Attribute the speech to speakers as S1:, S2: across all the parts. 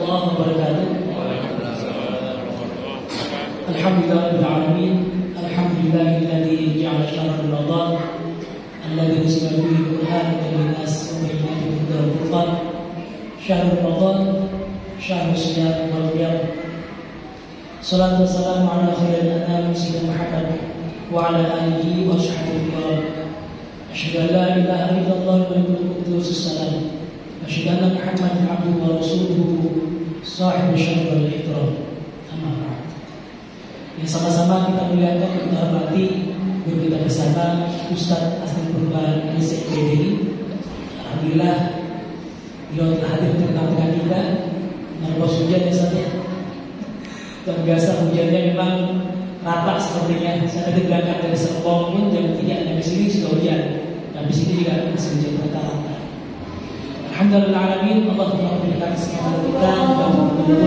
S1: warahmatullahi wabarakatuh. Alhamdulillahirabbil alamin. Alhamdulillahilladzi ja'ala syahr Ramadan alladzi unzila fihi al-Qur'an lin-nas wa bayyinatin minal furqan. Syahr Ramadan, syahr siyam wal qiyam. Salatu wassalamu ala khairil anam sayyidina Muhammad wa ala alihi wa sahbihi wa asyhadu an la ilaha illallah al-malikul quddus as-salam. Asyhadu anna Muhammadan abduhu wa rasuluhu sahibul syaraf wal ihtiram. Amma ba'd. Yang sama-sama kita muliakan, kita hormati guru kita bersama Ustaz Asnul Qurban SPDI. Alhamdulillah beliau telah hadir di tengah-tengah kita. Menerobos hujan ya Ustaz ya. Dan biasa hujannya memang rata sepertinya. Saya tadi berangkat dari Serpong pun jam 3 sampai sini sudah hujan. Dan di sini juga masih hujan rata-rata. Alhamdulillah alamin, Allah telah memberikan keselamatan kita dan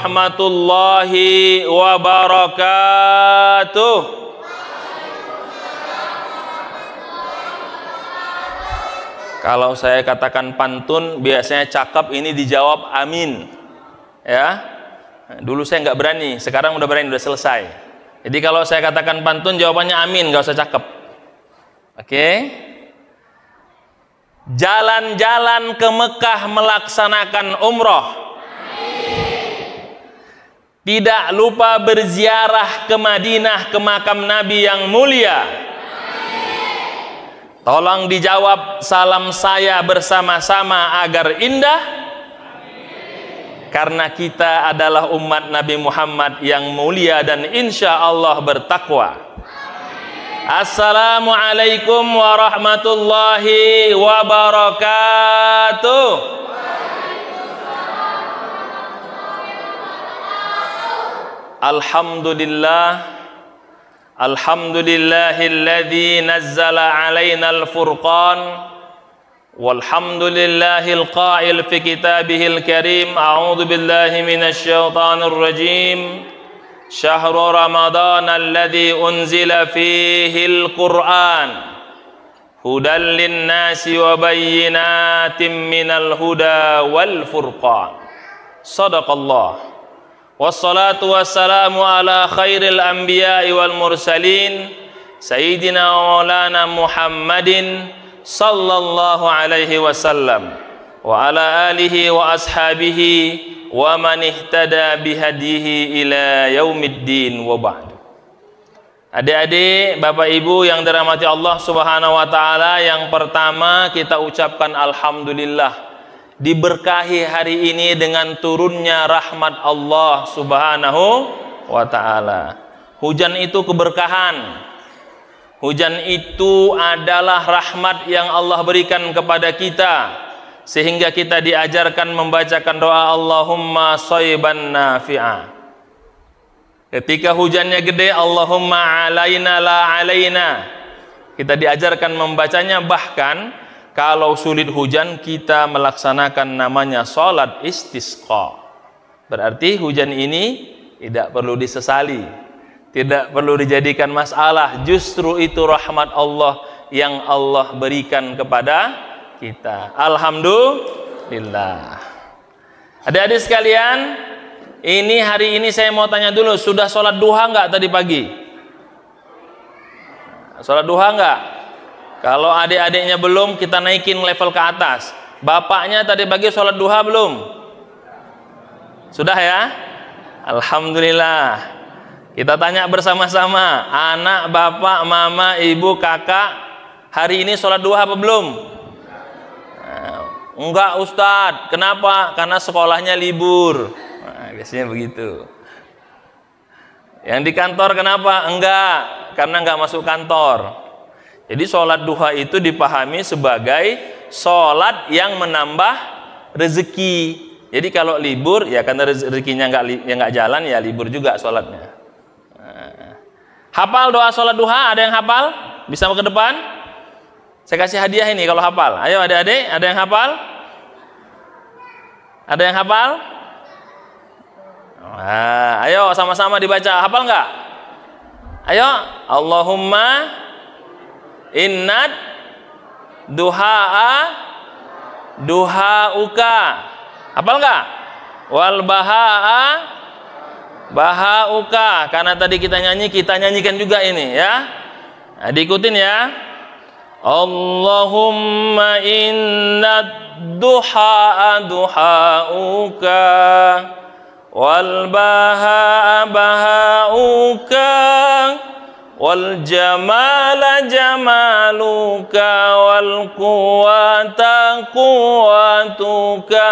S2: warahmatullahi wabarakatuh. Kalau saya katakan pantun, biasanya cakep ini dijawab amin. Ya, dulu saya nggak berani, sekarang udah berani, udah selesai. Jadi kalau saya katakan pantun, jawabannya amin, nggak usah cakep. Oke? Jalan-jalan ke Mekah melaksanakan umroh. Tidak lupa berziarah ke Madinah, ke makam Nabi yang mulia. Tolong dijawab salam saya bersama-sama agar indah. Karena kita adalah umat Nabi Muhammad yang mulia dan insya Allah bertakwa. Assalamualaikum warahmatullahi wabarakatuh. Alhamdulillah. Alhamdulillahilladzi nazzala alainal furqan walhamdulillahil qail fi kitabihil karim a'udzu billahi minasy syaithanir rajim syahrul ramadan alladzi unzila fihil qur'an hudan linnasi wa bayyinatin minal huda wal furqan. Shadaqallah. Wassalatu wassalamu ala khairil anbiya'i wal mursalin Sayyidina wa maulana Muhammadin sallallahu alaihi wasallam wa ala alihi wa ashabihi wa man ihtada bihadihi ila yaumiddin wa ba'du. Adik-adik, Bapak Ibu yang dirahmati Allah Subhanahu wa taala, yang pertama kita ucapkan alhamdulillah diberkahi hari ini dengan turunnya rahmat Allah Subhanahu wa ta'ala. Hujan itu keberkahan. Hujan itu adalah rahmat yang Allah berikan kepada kita, sehingga kita diajarkan membacakan doa Allahumma shayban nafi'a. Ketika hujannya gede, Allahumma alaina la alaina. Kita diajarkan membacanya, bahkan kalau sulit hujan kita melaksanakan namanya sholat istisqa. Berarti hujan ini tidak perlu disesali, tidak perlu dijadikan masalah. Justru itu rahmat Allah yang Allah berikan kepada kita. Alhamdulillah. Adik-adik sekalian, ini hari ini saya mau tanya dulu, sudah sholat duha nggak tadi pagi? Sholat duha nggak? Kalau adik-adiknya belum, kita naikin level ke atas. Bapaknya tadi pagi sholat duha belum? Sudah ya? Alhamdulillah. Kita tanya bersama-sama, anak, bapak, mama, ibu, kakak, hari ini sholat duha apa belum? Enggak Ustadz. Kenapa? Karena sekolahnya libur. Nah, biasanya begitu. Yang di kantor kenapa? Enggak, karena enggak masuk kantor. Jadi sholat duha itu dipahami sebagai sholat yang menambah rezeki. Jadi kalau libur, ya karena rezekinya nggak jalan, ya libur juga sholatnya. Nah. Hafal doa sholat duha? Ada yang hafal? Bisa ke depan? Saya kasih hadiah ini kalau hafal. Ayo adik-adik, ada yang hafal? Ada yang hafal? Nah, ayo sama-sama dibaca. Hafal nggak? Ayo, Allahumma innad duha'a duha'uka. Hafal nggak? Wal baha'a baha'uka. Karena tadi kita nyanyi, kita nyanyikan juga ini ya. Nah, diikutin ya. Allahumma innad duha'a duha'uka wal baha'a baha'uka wal jamala jamaluka wal quwwata quwwatuka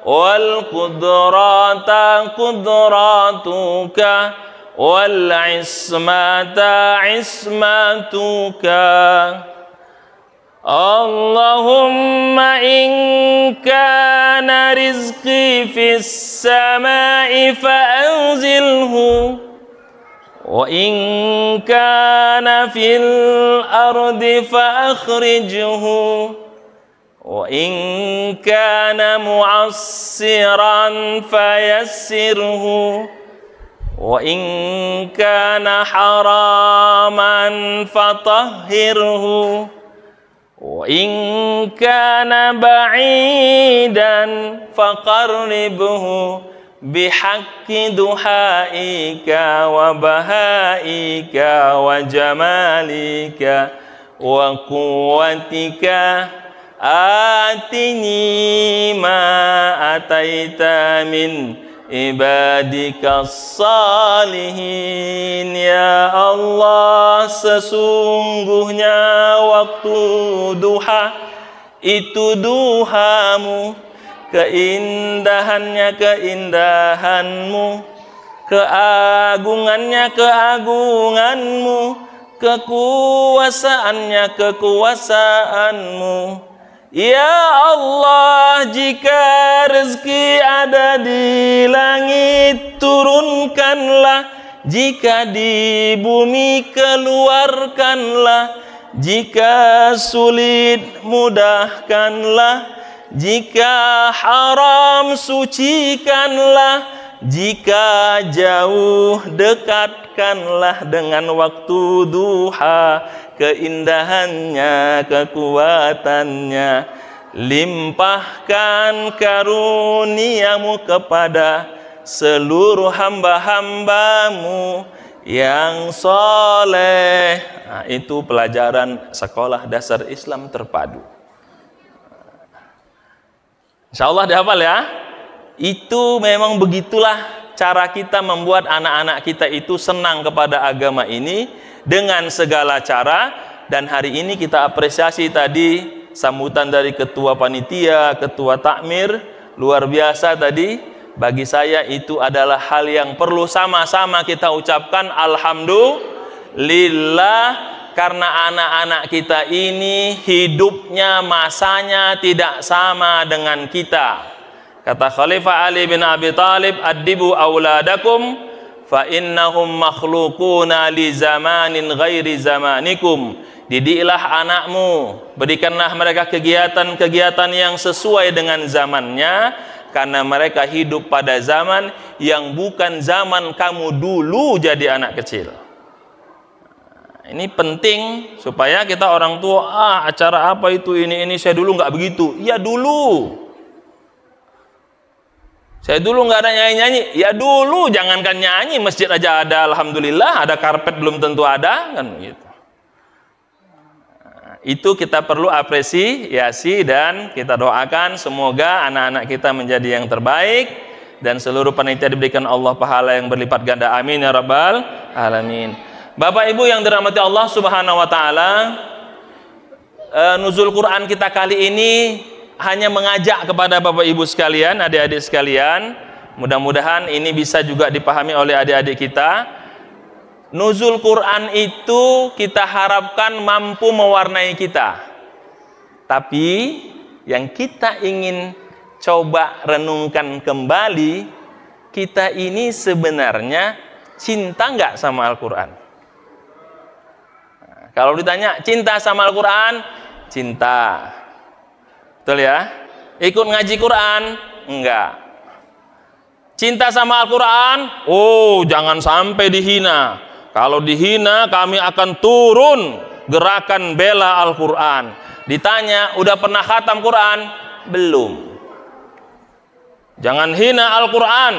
S2: wal qudrata qudratuka wal ismata ismatuka. Allahumma in kana rizqi fis samai fa'anzilhu wa in kana fil ardi fa akhrijhu wa in kana mu'assiran fayassirhu wa in kana haraman fatahhirhu wa in kana ba'idan faqarribhu bihaqqi duhaika wa bahaika wa jamalika wa quwwatika atini ma ataita min ibadika salihin. Ya Allah, sesungguhnya waktu duha itu duhamu, keindahannya keindahanmu, keagungannya keagunganmu, kekuasaannya kekuasaanmu. Ya Allah, jika rezeki ada di langit turunkanlah, jika di bumi keluarkanlah, jika sulit mudahkanlah, jika haram sucikanlah, jika jauh dekatkanlah dengan waktu duha, keindahannya, kekuatannya. Limpahkan karuniamu kepada seluruh hamba-hambamu yang soleh. Nah, itu pelajaran sekolah dasar Islam terpadu. Insya Allah dihafal ya. Itu memang begitulah cara kita membuat anak-anak kita itu senang kepada agama ini dengan segala cara. Dan hari ini kita apresiasi tadi sambutan dari ketua panitia, ketua takmir, luar biasa tadi. Bagi saya itu adalah hal yang perlu sama-sama kita ucapkan alhamdulillah, karena anak-anak kita ini hidupnya, masanya tidak sama dengan kita. Kata Khalifah Ali bin Abi Thalib, addibu auladakum fa innahum makhluquna li zamanin ghairi zamanikum. Didiklah anakmu, berikanlah mereka kegiatan-kegiatan yang sesuai dengan zamannya, karena mereka hidup pada zaman yang bukan zaman kamu dulu jadi anak kecil. Ini penting supaya kita orang tua, acara apa itu ini saya dulu nggak begitu. Ya dulu. Saya dulu nggak ada nyanyi-nyanyi. Ya dulu, jangankan nyanyi, masjid aja ada, alhamdulillah, ada karpet belum tentu ada, kan gitu. Itu kita perlu apresiasi dan kita doakan semoga anak-anak kita menjadi yang terbaik dan seluruh panitia diberikan Allah pahala yang berlipat ganda. Amin ya rabbal alamin. Bapak Ibu yang dirahmati Allah Subhanahu wa taala, nuzul Quran kita kali ini hanya mengajak kepada Bapak Ibu sekalian, adik-adik sekalian. Mudah-mudahan ini bisa juga dipahami oleh adik-adik kita. Nuzul Quran itu kita harapkan mampu mewarnai kita. Tapi yang kita ingin coba renungkan kembali, kita ini sebenarnya cinta nggak sama Al-Quran? Nah, kalau ditanya cinta sama Al-Quran, cinta. Betul ya? Ikut ngaji Quran? Enggak. Cinta sama Al-Quran? Oh, jangan sampai dihina. Kalau dihina, kami akan turun gerakan bela Al-Quran. Ditanya, udah pernah khatam Quran? Belum. Jangan hina Al-Quran.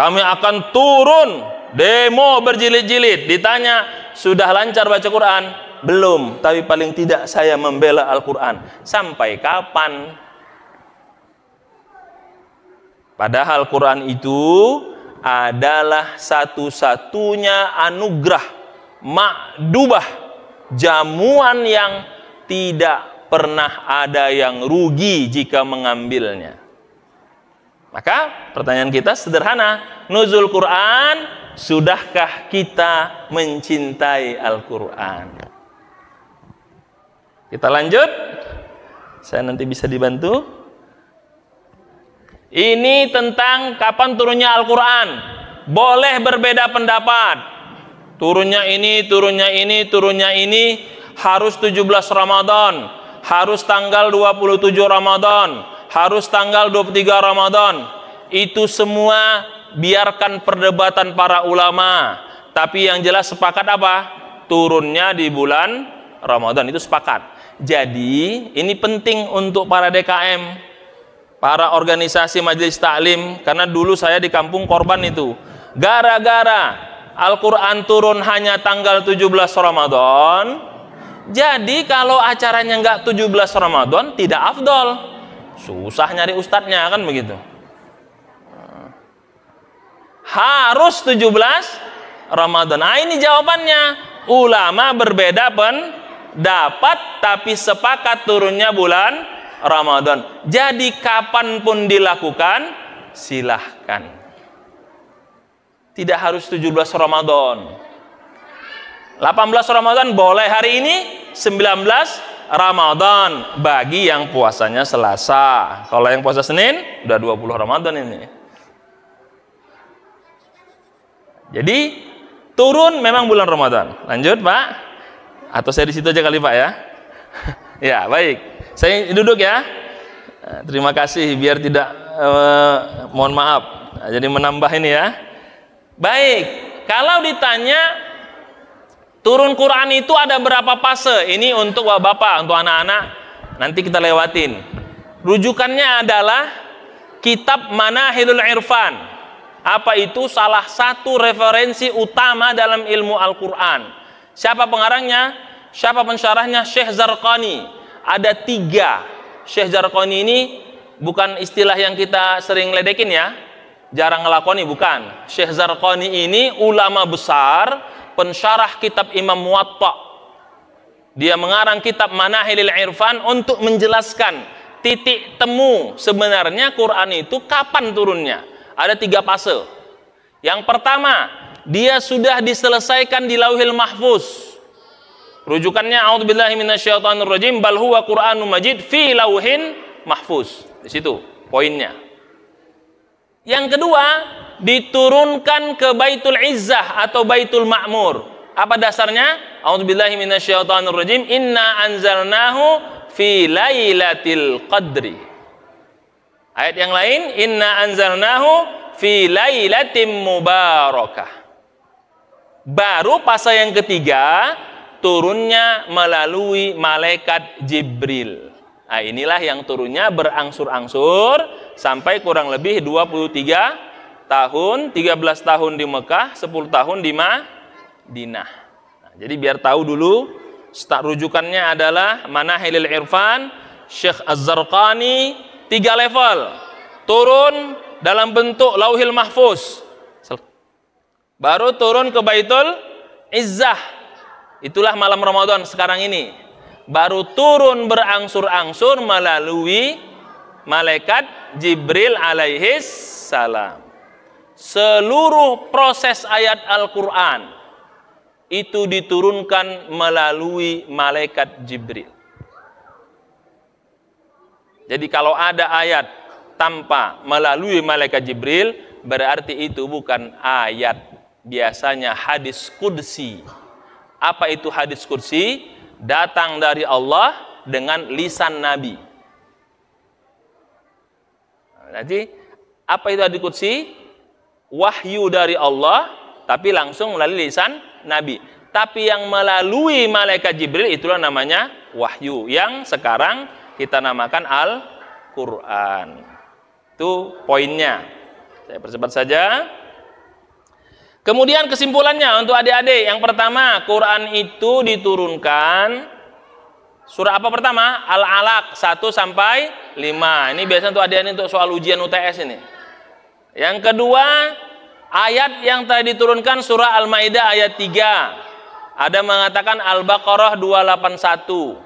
S2: Kami akan turun demo berjilid-jilid. Ditanya, sudah lancar baca Quran? Belum. Tapi paling tidak saya membela Al-Quran. Sampai kapan? Padahal Quran itu adalah satu-satunya anugerah makdubah, jamuan yang tidak pernah ada yang rugi jika mengambilnya. Maka pertanyaan kita sederhana, nuzul Quran, sudahkah kita mencintai Al-Quran? Kita lanjut. Saya nanti bisa dibantu. Ini tentang kapan turunnya Al-Quran. Boleh berbeda pendapat. Turunnya ini, turunnya ini, turunnya ini. Harus 17 Ramadan. harus tanggal 27 Ramadan, harus tanggal 23 Ramadan. Itu semua biarkan perdebatan para ulama. Tapi yang jelas sepakat apa? Turunnya di bulan Ramadan, itu sepakat. Jadi ini penting untuk para DKM, para organisasi majelis taklim, karena dulu saya di kampung korban itu. Gara-gara Al-Quran turun hanya tanggal 17 Ramadan, jadi kalau acaranya nggak 17 Ramadan tidak afdol. Susah nyari ustadznya kan begitu. Harus 17 Ramadan. Nah ini jawabannya. Ulama berbeda pendapat tapi sepakat turunnya bulan Ramadan. Jadi kapanpun dilakukan silahkan. Tidak harus 17 Ramadan. 18 Ramadan boleh hari ini, 19 Ramadan bagi yang puasanya Selasa. Kalau yang puasa Senin udah 20 Ramadan ini. Jadi turun memang bulan Ramadan. Lanjut Pak. Atau saya di situ aja kali Pak ya. Ya baik. Saya duduk ya. Terima kasih biar tidak mohon maaf. Jadi menambah ini ya. Baik, kalau ditanya turun Quran itu ada berapa fase? Ini untuk Bapak, untuk anak-anak nanti kita lewatin. Rujukannya adalah kitab Manahilul Irfan. Apa itu? Salah satu referensi utama dalam ilmu Al-Quran. Siapa pengarangnya? Siapa pensyarahnya? Syekh Zarqani. Ada 3. Syekh Zarqani ini bukan istilah yang kita sering ledekin ya, jarang ngelakoni, bukan. Syekh Zarqani ini ulama besar, pensyarah kitab Imam Muwatta. Dia mengarang kitab Manahilul Irfan untuk menjelaskan titik temu sebenarnya Quran itu kapan turunnya. Ada 3 fase. Yang pertama, dia sudah diselesaikan di Lauhil Mahfuz. Rujukannya a'udzubillahi minasyaitonirrajim bal huwa Qur'anun Majid fi lauhin mahfuz. Di situ poinnya. Yang kedua, diturunkan ke Baitul Izzah atau Baitul Ma'mur. Apa dasarnya? A'udzubillahi minasyaitonirrajim inna anzalnahu fi lailatul qadri. Ayat yang lain inna anzalnahu fi lailatin mubarakah. Baru fase yang ketiga turunnya melalui malaikat Jibril. Nah, inilah yang turunnya berangsur-angsur sampai kurang lebih 23 tahun, 13 tahun di Mekah, 10 tahun di Madinah. Nah, jadi biar tahu dulu, start rujukannya adalah Manahilul Irfan, Syekh Az-Zarqani, 3 level. Turun dalam bentuk Lauhil Mahfuz. Baru turun ke Baitul Izzah. Itulah malam Ramadan sekarang ini. Baru turun berangsur-angsur melalui malaikat Jibril alaihis salam. Seluruh proses ayat Al-Quran itu diturunkan melalui malaikat Jibril. Jadi kalau ada ayat tanpa melalui malaikat Jibril, berarti itu bukan ayat. Biasanya hadis qudsi. Apa itu hadis qudsi? Datang dari Allah dengan lisan Nabi. Jadi apa itu hadis qudsi? Wahyu dari Allah, tapi langsung melalui lisan Nabi. Tapi yang melalui malaikat Jibril itulah namanya wahyu, yang sekarang kita namakan Al-Quran. Itu poinnya. Saya percepat saja. Kemudian kesimpulannya untuk adik-adik, yang pertama, Quran itu diturunkan surah apa pertama? Al-Alaq 1 sampai 5. Ini biasanya untuk adik-adik untuk soal ujian UTS ini. Yang kedua, ayat yang tadi diturunkan surah Al-Maidah ayat 3. Ada mengatakan Al-Baqarah 281.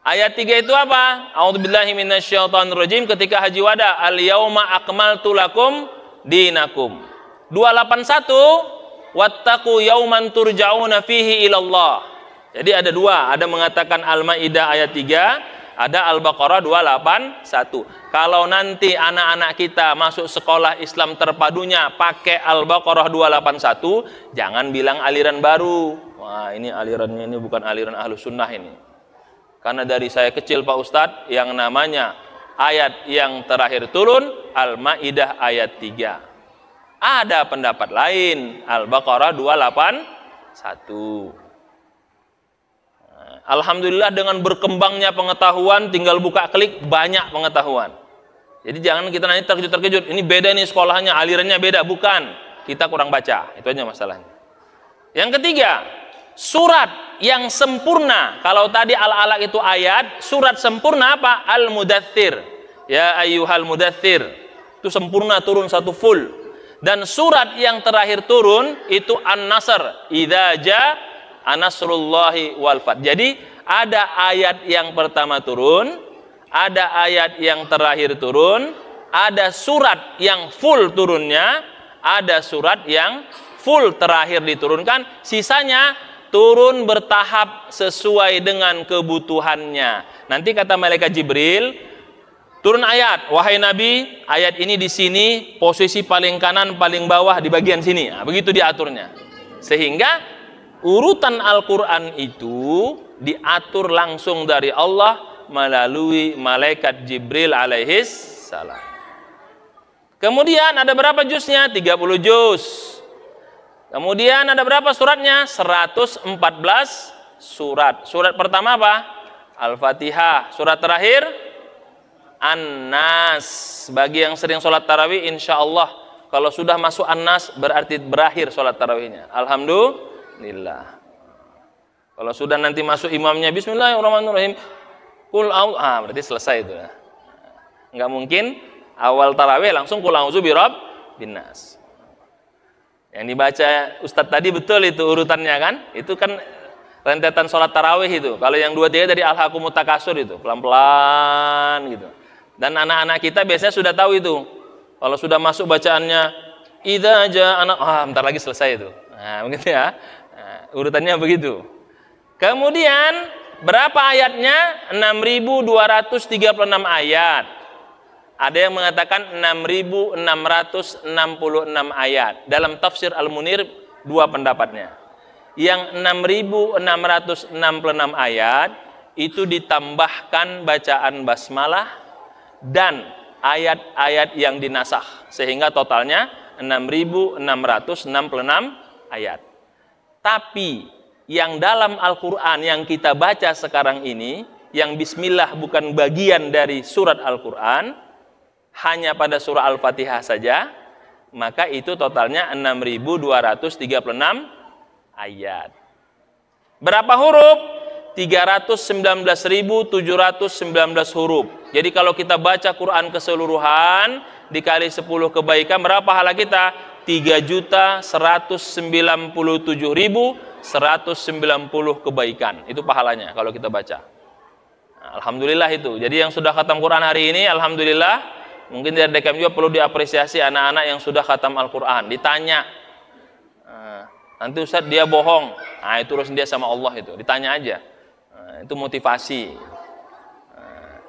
S2: Ayat 3 itu apa? A'udzubillahi minasyaitonirrajim ketika haji wada, al-yauma akmaltu lakum dinakum. 281 wattaqu yauman turja'una fihi ilallah. Jadi ada 2, ada mengatakan Al-Maidah ayat 3, ada Al-Baqarah 281. Kalau nanti anak-anak kita masuk sekolah Islam terpadunya pakai Al-Baqarah 281, jangan bilang aliran baru. Wah, ini alirannya ini bukan aliran Ahlus Sunnah ini. Karena dari saya kecil Pak Ustadz, yang namanya ayat yang terakhir turun Al-Maidah ayat 3. Ada pendapat lain Al-Baqarah 281. Alhamdulillah dengan berkembangnya pengetahuan, tinggal buka klik banyak pengetahuan. Jadi jangan kita nanti terkejut-terkejut, ini beda nih sekolahnya, alirannya beda. Bukan, kita kurang baca, itu aja masalahnya. Yang ketiga, surat yang sempurna. Kalau tadi al-alaq itu ayat, surat sempurna apa? Al-Mudaththir. Ya ayyuhal mudaththir. Itu sempurna, turun satu full. Dan surat yang terakhir turun itu An-Nasr. Idza jaa nasrullahi wal fath. Jadi ada ayat yang pertama turun, ada ayat yang terakhir turun, ada surat yang full turunnya, ada surat yang full terakhir diturunkan, sisanya turun bertahap sesuai dengan kebutuhannya. Nanti kata malaikat Jibril, turun ayat, wahai Nabi, ayat ini di sini, posisi paling kanan, paling bawah di bagian sini. Nah, begitu diaturnya. Sehingga urutan Al-Quran itu diatur langsung dari Allah melalui malaikat Jibril alaihis salam. Kemudian ada berapa juznya? 30 juz. Kemudian ada berapa suratnya? 114 surat. Surat pertama apa? Al-Fatihah. Surat terakhir An-Nas. Bagi yang sering sholat tarawih, insya Allah kalau sudah masuk An-Nas berarti berakhir sholat tarawihnya. Alhamdulillah. Kalau sudah nanti masuk imamnya Bismillahirrahmanirrahim, Qul a'udzu, berarti selesai itu. Enggak mungkin awal tarawih langsung Qul a'udzu birabbin nas. Yang dibaca Ustadz tadi betul itu urutannya kan? Itu kan rentetan sholat tarawih itu. Kalau yang 2-3 dari Al-Hakumut Takasur itu, pelan-pelan gitu. Dan anak-anak kita biasanya sudah tahu itu. Kalau sudah masuk bacaannya idza jaa bentar lagi selesai itu. Nah, begitu ya. Nah, urutannya begitu. Kemudian berapa ayatnya? 6.236 ayat. Ada yang mengatakan 6.666 ayat. Dalam tafsir Al-Munir dua pendapatnya. Yang 6.666 ayat itu ditambahkan bacaan basmalah dan ayat-ayat yang dinasakh, sehingga totalnya 6.666 ayat. Tapi yang dalam Al-Quran yang kita baca sekarang ini, yang bismillah bukan bagian dari surat Al-Quran, hanya pada surah Al-Fatihah saja, maka itu totalnya 6.236 ayat. Berapa huruf? 319.719 huruf. Jadi kalau kita baca Quran keseluruhan dikali 10 kebaikan, berapa pahala kita? 3.197.190 kebaikan. Itu pahalanya kalau kita baca. Nah, alhamdulillah itu. Jadi yang sudah khatam Quran hari ini, alhamdulillah. Mungkin dari DKM juga perlu diapresiasi anak-anak yang sudah khatam Al-Quran. Ditanya, nanti Ustadz dia bohong. Nah, itu urusan dia sama Allah itu. Ditanya aja. Itu motivasi.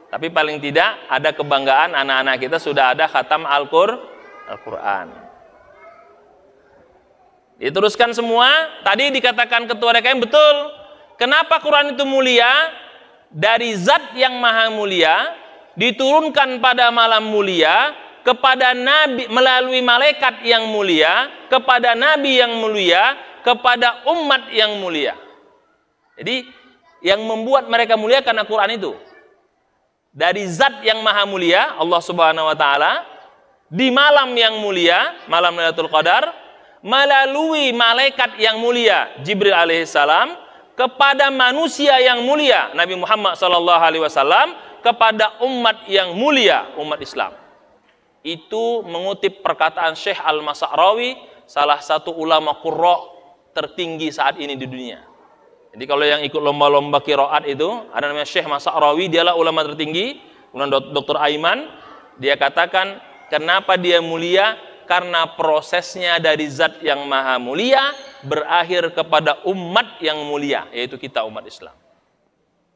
S2: Tapi paling tidak ada kebanggaan anak-anak kita sudah ada khatam Al-Quran. Diteruskan semua. Tadi dikatakan ketua DKM betul. Kenapa Quran itu mulia? Dari zat yang maha mulia, diturunkan pada malam mulia, kepada nabi melalui malaikat yang mulia, kepada nabi yang mulia, kepada umat yang mulia. Jadi yang membuat mereka mulia karena Quran itu. Dari zat yang maha mulia, Allah Subhanahu wa taala, di malam yang mulia, malam Lailatul Qadar, melalui malaikat yang mulia, Jibril alaihissalam, kepada manusia yang mulia, Nabi Muhammad sallallahu alaihi wasallam, kepada umat yang mulia, umat Islam. Itu mengutip perkataan Syekh Al-Mas'arawi, salah satu ulama qurra tertinggi saat ini di dunia. Jadi kalau yang ikut lomba-lomba qiraat itu, ada namanya Syekh Mas'arawi, dialah ulama tertinggi. Kemudian Dr. Aiman, dia katakan kenapa dia mulia? Karena prosesnya dari zat yang maha mulia berakhir kepada umat yang mulia, yaitu kita umat Islam.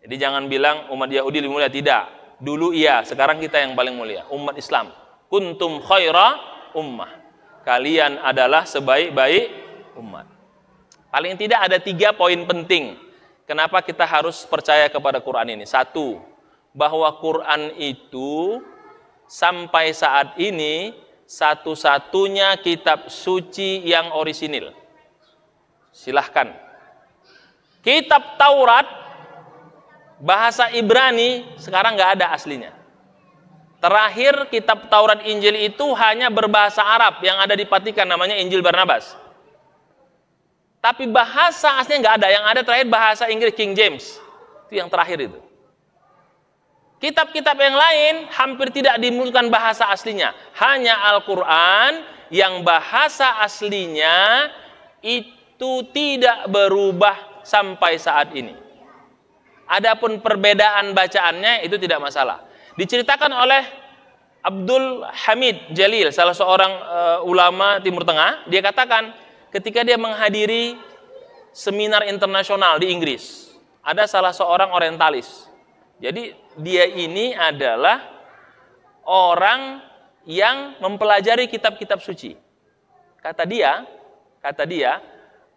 S2: Jadi jangan bilang umat Yahudi lebih mulia, tidak. Dulu iya, sekarang kita yang paling mulia, umat Islam. Kuntum khaira ummah. Kalian adalah sebaik-baik umat. Paling tidak ada 3 poin penting. kenapa kita harus percaya kepada Quran ini? Satu, bahwa Quran itu sampai saat ini satu-satunya kitab suci yang orisinil. Silahkan. Kitab Taurat bahasa Ibrani sekarang nggak ada aslinya. Terakhir kitab Taurat Injil itu hanya berbahasa Arab yang ada di Vatikan, namanya Injil Barnabas. Tapi bahasa aslinya nggak ada. Yang ada terakhir bahasa Inggris King James. Itu yang terakhir itu. Kitab-kitab yang lain hampir tidak dimunculkan bahasa aslinya. Hanya Al-Quran yang bahasa aslinya itu tidak berubah sampai saat ini. Adapun perbedaan bacaannya itu tidak masalah. Diceritakan oleh Abdul Hamid Jalil, salah seorang ulama Timur Tengah, dia katakan ketika dia menghadiri seminar internasional di Inggris, ada salah seorang orientalis. Jadi dia ini adalah orang yang mempelajari kitab-kitab suci. Kata dia,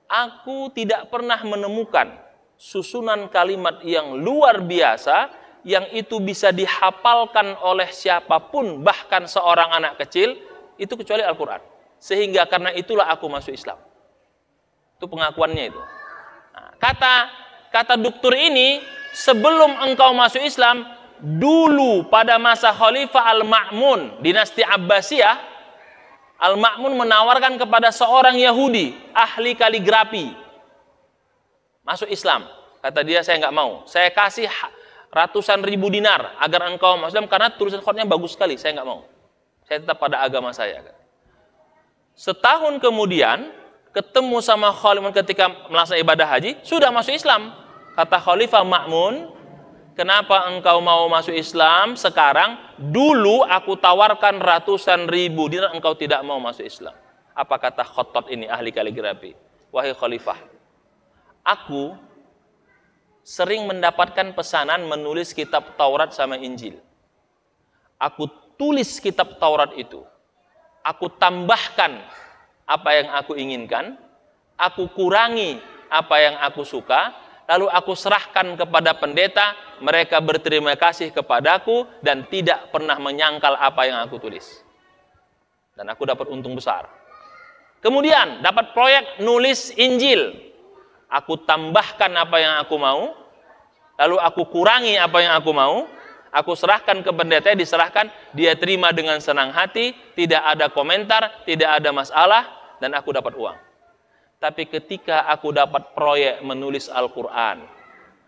S2: aku tidak pernah menemukan susunan kalimat yang luar biasa yang itu bisa dihafalkan oleh siapapun, bahkan seorang anak kecil, itu kecuali Al-Quran. Sehingga karena itulah aku masuk Islam. Itu pengakuannya itu. Nah, kata dokter ini, sebelum engkau masuk Islam, dulu pada masa Khalifah Al-Ma'mun, dinasti Abbasiyah, Al-Ma'mun menawarkan kepada seorang Yahudi, ahli kaligrafi, masuk Islam. Kata dia, saya nggak mau. Saya kasih ratusan ribu dinar agar engkau masuk Islam karena tulisan Qurannya bagus sekali. Saya nggak mau. Saya tetap pada agama saya. Setahun kemudian ketemu sama Khalifah ketika melaksanakan ibadah haji, sudah masuk Islam. Kata Khalifah Ma'mun, kenapa engkau mau masuk Islam sekarang? Dulu aku tawarkan ratusan ribu dinar, engkau tidak mau masuk Islam. Apa kata Khattat ini, ahli kaligrafi? Wahai Khalifah, aku sering mendapatkan pesanan menulis kitab Taurat sama Injil. Aku tulis kitab Taurat itu. Aku tambahkan apa yang aku inginkan. Aku kurangi apa yang aku suka. Lalu aku serahkan kepada pendeta. Mereka berterima kasih kepadaku dan tidak pernah menyangkal apa yang aku tulis. Dan aku dapat untung besar. Kemudian dapat proyek nulis Injil. Aku tambahkan apa yang aku mau, lalu aku kurangi apa yang aku mau, aku serahkan ke pendeta, diserahkan, dia terima dengan senang hati, tidak ada komentar, tidak ada masalah, dan aku dapat uang. Tapi ketika aku dapat proyek menulis Al-Quran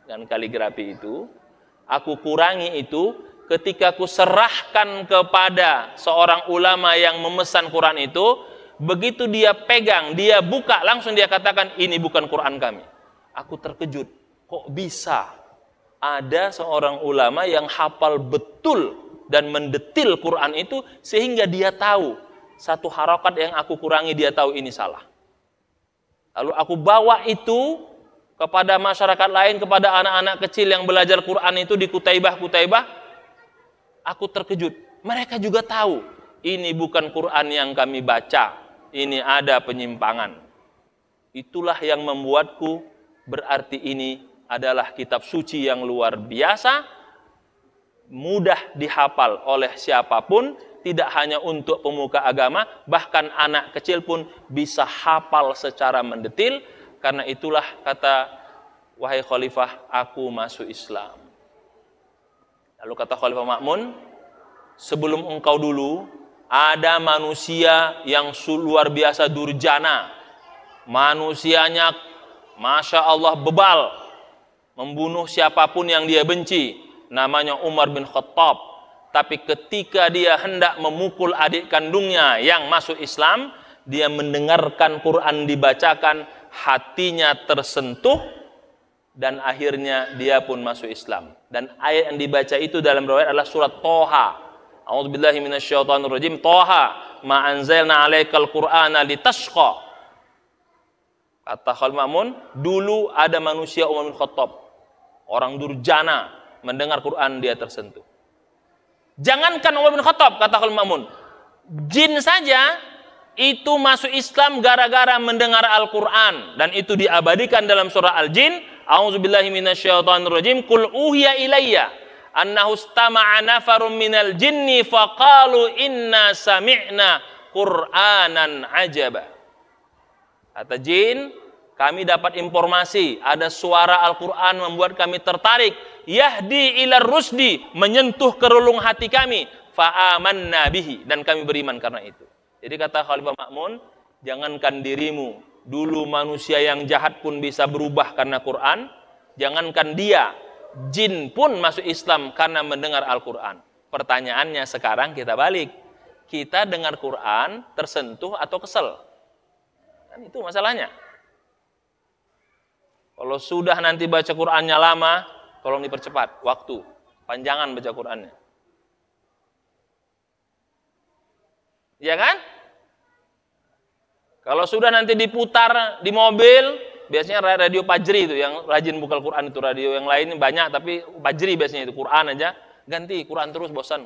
S2: dan kaligrafi itu, aku kurangi itu, ketika aku serahkan kepada seorang ulama yang memesan Quran itu, begitu dia pegang, dia buka, langsung dia katakan, ini bukan Quran kami. Aku terkejut, kok bisa ada seorang ulama yang hafal betul dan mendetil Quran itu, sehingga dia tahu, satu harokat yang aku kurangi, dia tahu ini salah. Lalu aku bawa itu kepada masyarakat lain, kepada anak-anak kecil yang belajar Quran itu di Kutaibah, aku terkejut. Mereka juga tahu, ini bukan Quran yang kami baca. Ini ada penyimpangan. Itulah yang membuatku berarti ini adalah kitab suci yang luar biasa, mudah dihafal oleh siapapun, tidak hanya untuk pemuka agama, bahkan anak kecil pun bisa hafal secara mendetil. Karena itulah kata, wahai Khalifah, aku masuk Islam. Lalu kata Khalifah Ma'mun, sebelum engkau dulu, ada manusia yang luar biasa durjana. Manusianya, Masya Allah, bebal. Membunuh siapapun yang dia benci. Namanya Umar bin Khattab. Tapi ketika dia hendak memukul adik kandungnya yang masuk Islam, dia mendengarkan Quran dibacakan, hatinya tersentuh, dan akhirnya dia pun masuk Islam. Dan ayat yang dibaca itu dalam riwayat adalah surat Toha. A'udzubillahi minasyaitonirrajim. Toha, ma anzalna 'alaikal Qur'ana litashqa. Kata Khalifah Ma'mun, dulu ada manusia Umar bin Khattab, orang durjana, mendengar Quran dia tersentuh. Jangankan Umar bin Khattab, kata Khalifah Ma'mun, jin saja itu masuk Islam gara-gara mendengar Al-Quran, dan itu diabadikan dalam surah Al-Jin. A'udzubillahi minasyaitonirrajim. Qul uhiya ilayya annahu istama'a nafarun minal jinni faqalu inna sami'na Qur'anan ajaba. Kata jin, kami dapat informasi ada suara Al-Quran membuat kami tertarik. Yahdi ilar rusdi, menyentuh kerulung hati kami. Fa'amanna bihi, dan kami beriman karena itu. Jadi kata Khalifah Ma'mun, jangankan dirimu, dulu manusia yang jahat pun bisa berubah karena Quran. Jangankan dia, jin pun masuk Islam karena mendengar Al-Quran. Pertanyaannya sekarang kita balik. Kita dengar Quran tersentuh atau kesel? Kan itu masalahnya. Kalau sudah nanti baca Qurannya lama, tolong dipercepat waktu, panjangan baca Qurannya. Ya kan? Kalau sudah nanti diputar di mobil, biasanya radio Pajri itu yang rajin buka Quran itu, radio yang lain banyak tapi Pajri biasanya itu Quran aja, ganti Quran terus bosan.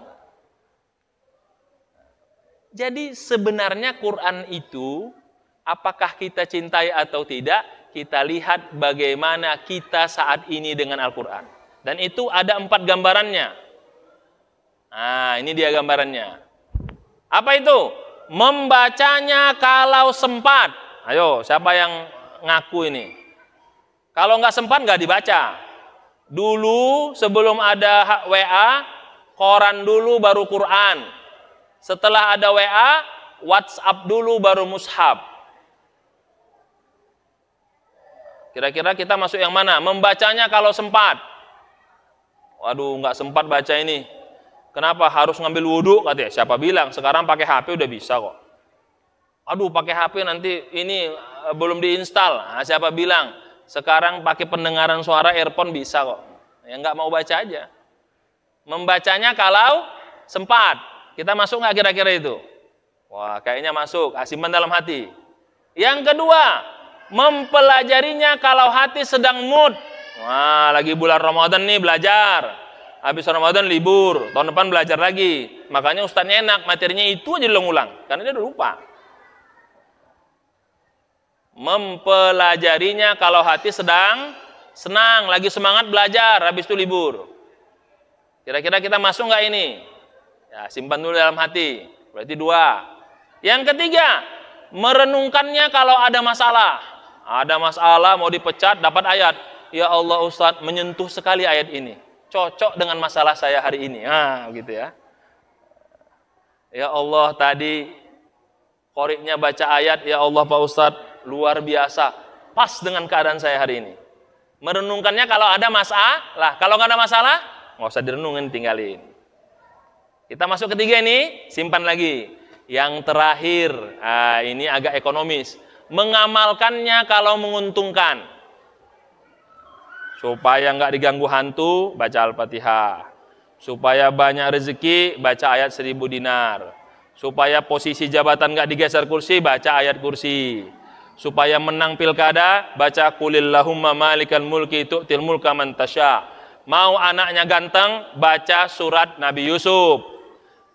S2: Jadi sebenarnya Quran itu apakah kita cintai atau tidak, kita lihat bagaimana kita saat ini dengan Al-Quran. Dan itu ada 4 gambarannya. Nah, ini dia gambarannya. Apa itu? Membacanya kalau sempat. Ayo, siapa yang ngaku ini? Kalau nggak sempat, nggak dibaca. Dulu, sebelum ada WA, koran dulu baru Quran. Setelah ada WA, WhatsApp dulu baru mushaf. Kira-kira kita masuk yang mana? Membacanya kalau sempat. Waduh, nggak sempat baca ini. Kenapa harus ngambil wudhu? Katanya, siapa bilang? Sekarang pakai HP udah bisa kok. Aduh, pakai HP nanti ini belum diinstal. Nah, siapa bilang? Sekarang pakai pendengaran suara earphone bisa kok. Ya nggak mau baca aja. Membacanya kalau sempat. Kita masuk nggak kira-kira itu? Wah, kayaknya masuk. Simpan dalam hati. Yang kedua, mempelajarinya kalau hati sedang mood. Wah, lagi bulan Ramadan nih belajar. Habis Ramadan libur, tahun depan belajar lagi. Makanya ustadznya enak, materinya itu aja diulang, karena dia udah lupa. Mempelajarinya kalau hati sedang senang, lagi semangat belajar, habis itu libur. Kira-kira kita masuk nggak ini? Ya, simpan dulu dalam hati. Berarti 2. Yang ketiga, merenungkannya kalau ada masalah. Ada masalah, mau dipecat, dapat ayat. Ya Allah Ustadz, menyentuh sekali ayat ini. Cocok dengan masalah saya hari ini. Nah, gitu ya. Ya Allah, tadi qoriknya baca ayat, ya Allah Pak Ustadz, luar biasa. Pas dengan keadaan saya hari ini. Merenungkannya kalau ada masalah. Kalau nggak ada masalah, nggak usah direnungin, tinggalin. Kita masuk ketiga ini, simpan lagi. Yang terakhir, ini agak ekonomis. Mengamalkannya kalau menguntungkan. Supaya nggak diganggu hantu, baca Al-Fatihah. Supaya banyak rezeki, baca ayat 1000 dinar. Supaya posisi jabatan nggak digeser kursi, baca ayat kursi. Supaya menang pilkada, baca Qulillahumma malikal mulki tu'til mulka man tasya. Mau anaknya ganteng, baca surat Nabi Yusuf.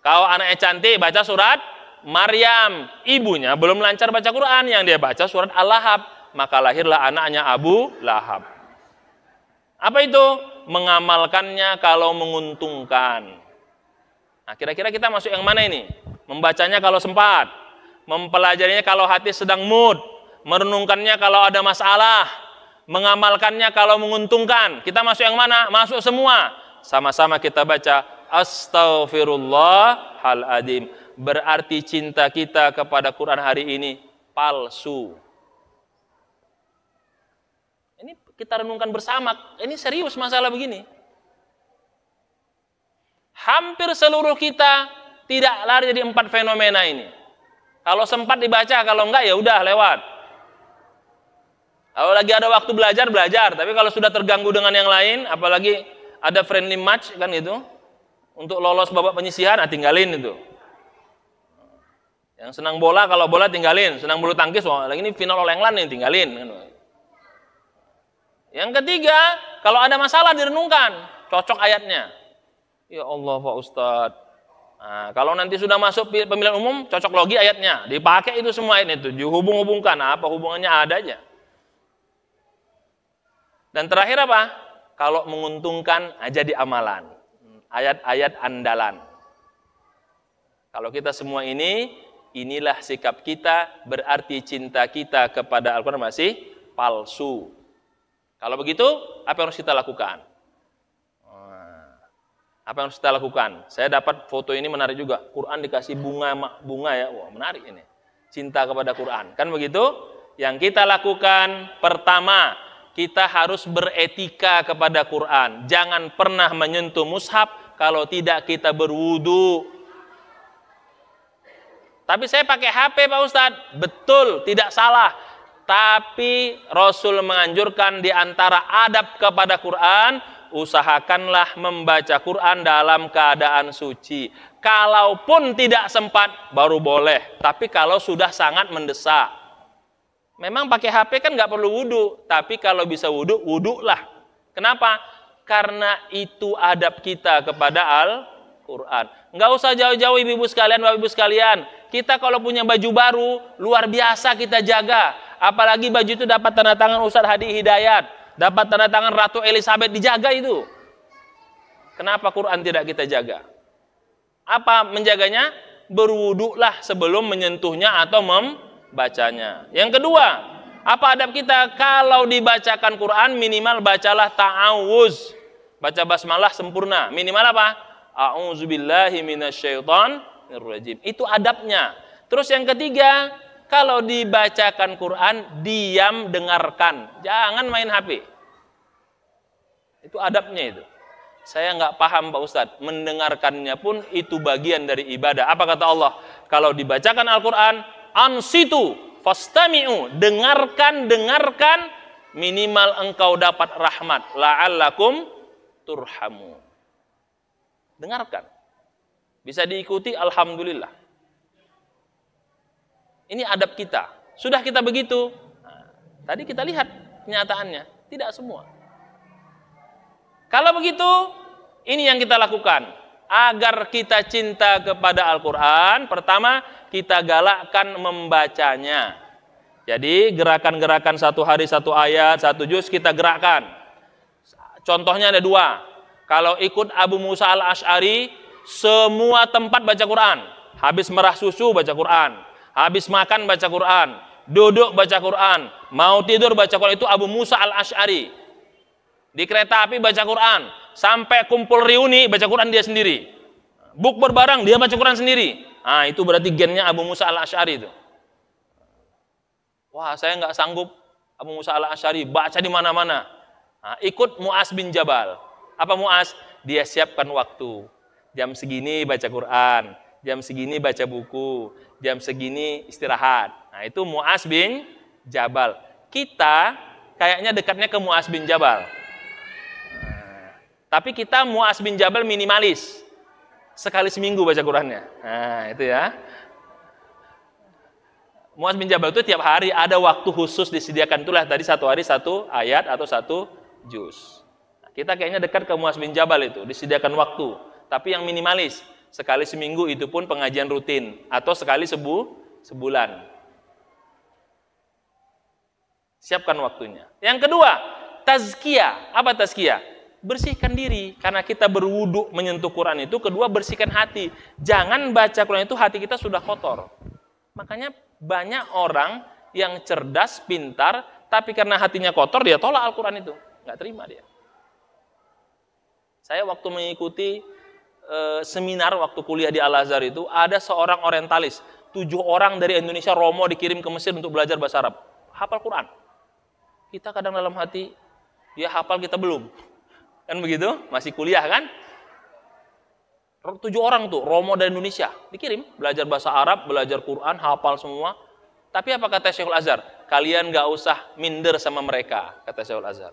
S2: Kalau anaknya cantik, baca surat Maryam. Ibunya belum lancar baca Quran, yang dia baca surat Al-Lahab. Maka lahirlah anaknya Abu Lahab. Apa itu? Mengamalkannya kalau menguntungkan. Nah, kira-kira kita masuk yang mana ini? Membacanya kalau sempat, mempelajarinya kalau hati sedang mood, merenungkannya kalau ada masalah, mengamalkannya kalau menguntungkan. Kita masuk yang mana? Masuk semua. Sama-sama kita baca Astaghfirullahaladzim. Berarti cinta kita kepada Quran hari ini palsu. Ini kita renungkan bersama, ini serius masalah begini. Hampir seluruh kita tidak lari dari 4 fenomena ini. Kalau sempat dibaca, kalau enggak ya udah lewat. Kalau lagi ada waktu belajar, belajar. Tapi kalau sudah terganggu dengan yang lain, apalagi ada friendly match kan itu, untuk lolos babak penyisihan, tinggalin itu. Yang senang bola, kalau bola tinggalin. Senang bulu tangkis, lagi ini final All England nih, tinggalin. Yang ketiga, kalau ada masalah direnungkan, cocok ayatnya. Ya Allah Pak Ustadz. Nah, kalau nanti sudah masuk pemilihan umum, cocok logi ayatnya. Dipakai itu semua ayat itu, dihubung-hubungkan. Apa hubungannya ada aja. Dan terakhir apa? Kalau menguntungkan aja di amalan. Ayat-ayat andalan. Kalau kita semua ini, inilah sikap kita, berarti cinta kita kepada Al-Quran masih palsu. Kalau begitu, apa yang harus kita lakukan? Apa yang harus kita lakukan? Saya dapat foto ini menarik juga. Quran dikasih bunga ya. Wah, menarik ini. Cinta kepada Quran. Kan begitu? Yang kita lakukan pertama, kita harus beretika kepada Quran. Jangan pernah menyentuh mushaf kalau tidak kita berwudu. Tapi saya pakai HP Pak Ustadz. Betul, tidak salah. Tapi Rasul menganjurkan di antara adab kepada Quran, usahakanlah membaca Quran dalam keadaan suci. Kalaupun tidak sempat, baru boleh. Tapi kalau sudah sangat mendesak. Memang pakai HP kan nggak perlu wudu. Tapi kalau bisa wudu, wudulah. Kenapa? Karena itu adab kita kepada Al-Quran. Nggak usah jauh-jauh ibu-ibu sekalian, bapak-ibu sekalian. Kita kalau punya baju baru, luar biasa kita jaga. Apalagi baju itu dapat tanda tangan Ustadz Hadi Hidayat. Dapat tanda tangan Ratu Elizabeth, dijaga itu. Kenapa Quran tidak kita jaga? Apa menjaganya? Berwudulah sebelum menyentuhnya atau membacanya. Yang kedua, apa adab kita? Kalau dibacakan Quran, minimal bacalah ta'awuz. Baca basmalah sempurna. Minimal apa? A'udzubillahi minasyaitonirrajim. Itu adabnya. Terus yang ketiga, kalau dibacakan Quran, diam dengarkan. Jangan main HP. Itu adabnya itu. Saya nggak paham Pak Ustadz. Mendengarkannya pun itu bagian dari ibadah. Apa kata Allah? Kalau dibacakan Al-Quran, ansitu, fastami'u. Dengarkan, minimal engkau dapat rahmat. La'allakum turhamu. Dengarkan. Bisa diikuti, alhamdulillah. Ini adab kita. Sudah kita begitu. Nah, tadi kita lihat kenyataannya. Tidak semua. Kalau begitu, ini yang kita lakukan. Agar kita cinta kepada Al-Quran, pertama, kita galakkan membacanya. Jadi, gerakan-gerakan satu hari, satu ayat, satu juz, kita gerakkan. Contohnya ada dua. Kalau ikut Abu Musa al-Ash'ari, semua tempat baca Quran. Habis merah susu, baca Quran. Habis makan baca Quran, duduk baca Quran, mau tidur baca Quran. Itu Abu Musa al-Ash'ari. Di kereta api baca Quran, sampai kumpul reuni baca Quran dia sendiri. Bukber bareng dia baca Quran sendiri. Nah, itu berarti gennya Abu Musa al-Ash'ari itu. Wah, saya nggak sanggup Abu Musa al-Ash'ari baca di mana-mana. Nah, ikut Mu'az bin Jabal. Apa Mu'az? Dia siapkan waktu. Jam segini baca Quran, jam segini baca buku, jam segini istirahat. Nah, itu Mu'az bin Jabal. Kita kayaknya dekatnya ke Mu'az bin Jabal. Tapi kita Mu'az bin Jabal minimalis. Sekali seminggu baca Qurannya. Nah, itu ya. Mu'az bin Jabal itu tiap hari ada waktu khusus disediakan. Itulah tadi satu hari satu ayat atau satu juz. Nah, kita kayaknya dekat ke Mu'az bin Jabal itu. Disediakan waktu. Tapi yang minimalis. Sekali seminggu, itu pun pengajian rutin. Atau sekali sebulan. Siapkan waktunya. Yang kedua, tazkiyah. Apa tazkiyah? Bersihkan diri. Karena kita berwudu menyentuh Quran itu. Kedua, bersihkan hati. Jangan baca Quran itu hati kita sudah kotor. Makanya banyak orang yang cerdas, pintar, tapi karena hatinya kotor, dia tolak Al-Quran itu. Nggak terima dia. Saya waktu mengikuti seminar waktu kuliah di Al-Azhar itu, ada seorang orientalis, 7 orang dari Indonesia Romo dikirim ke Mesir untuk belajar bahasa Arab, hafal Quran. Kita kadang dalam hati, dia hafal kita belum, kan begitu? Masih kuliah kan? 7 orang tuh Romo dari Indonesia dikirim belajar bahasa Arab, belajar Quran, hafal semua. Tapi apa kata Syekhul Azhar? Kalian gak usah minder sama mereka, kata Syekhul Azhar.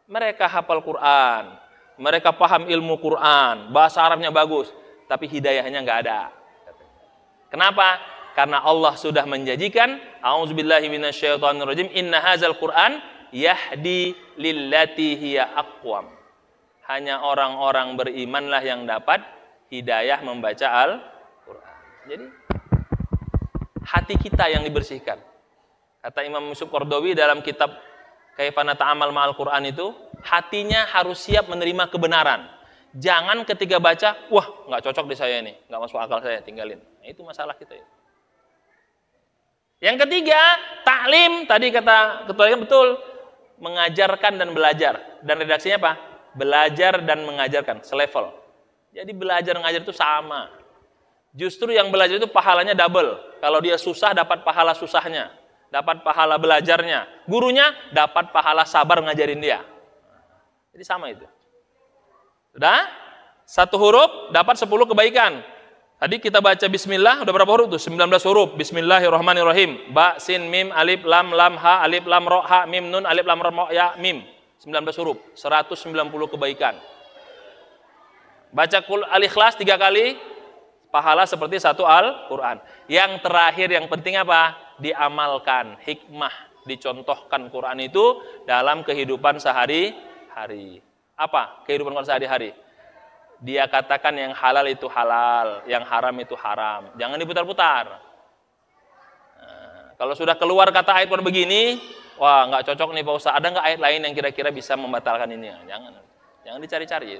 S2: Mereka hafal Quran, mereka paham ilmu Quran, bahasa Arabnya bagus, tapi hidayahnya nggak ada. Kenapa? Karena Allah sudah menjanjikan, a'udzubillahi minasyaitonirrajim, inna hadzal Qur'an yahdi lillati hiya aqwam. Hanya orang-orang berimanlah yang dapat hidayah membaca Al-Quran. Jadi hati kita yang dibersihkan. Kata Imam Yusuf Qardawi dalam kitab kaifa nata'amal ma'al Quran itu, hatinya harus siap menerima kebenaran. Jangan ketika baca, wah nggak cocok di saya ini, nggak masuk akal saya, tinggalin. Nah, itu masalah kita ya. Yang ketiga, taklim. Tadi kata ketua yang betul, mengajarkan dan belajar. Dan redaksinya apa? Belajar dan mengajarkan, selevel. Jadi belajar mengajar itu sama. Justru yang belajar itu pahalanya double. Kalau dia susah, dapat pahala susahnya. Dapat pahala belajarnya. Gurunya dapat pahala sabar ngajarin dia. Jadi sama itu. Sudah? Satu huruf dapat 10 kebaikan. Tadi kita baca bismillah, udah berapa huruf tuh? 19 huruf. Bismillahirrahmanirrahim. Ba, sin, mim, alif, lam, ha, alif, lam, ro, ha, mim, nun, alif, lam, ro, ya, mim. 19 huruf. 190 kebaikan. Baca Al-Ikhlas 3 kali, pahala seperti satu Al-Quran. Yang terakhir, yang penting apa? Diamalkan, hikmah, dicontohkan Quran itu dalam kehidupan sehari-hari. Apa kehidupan Quran sehari-hari? Dia katakan yang halal itu halal, yang haram itu haram. Jangan diputar-putar. Nah, kalau sudah keluar kata ayat Quran begini, wah nggak cocok nih Pak Ustaz. Ada nggak ayat lain yang kira-kira bisa membatalkan ini? Jangan dicari-cari.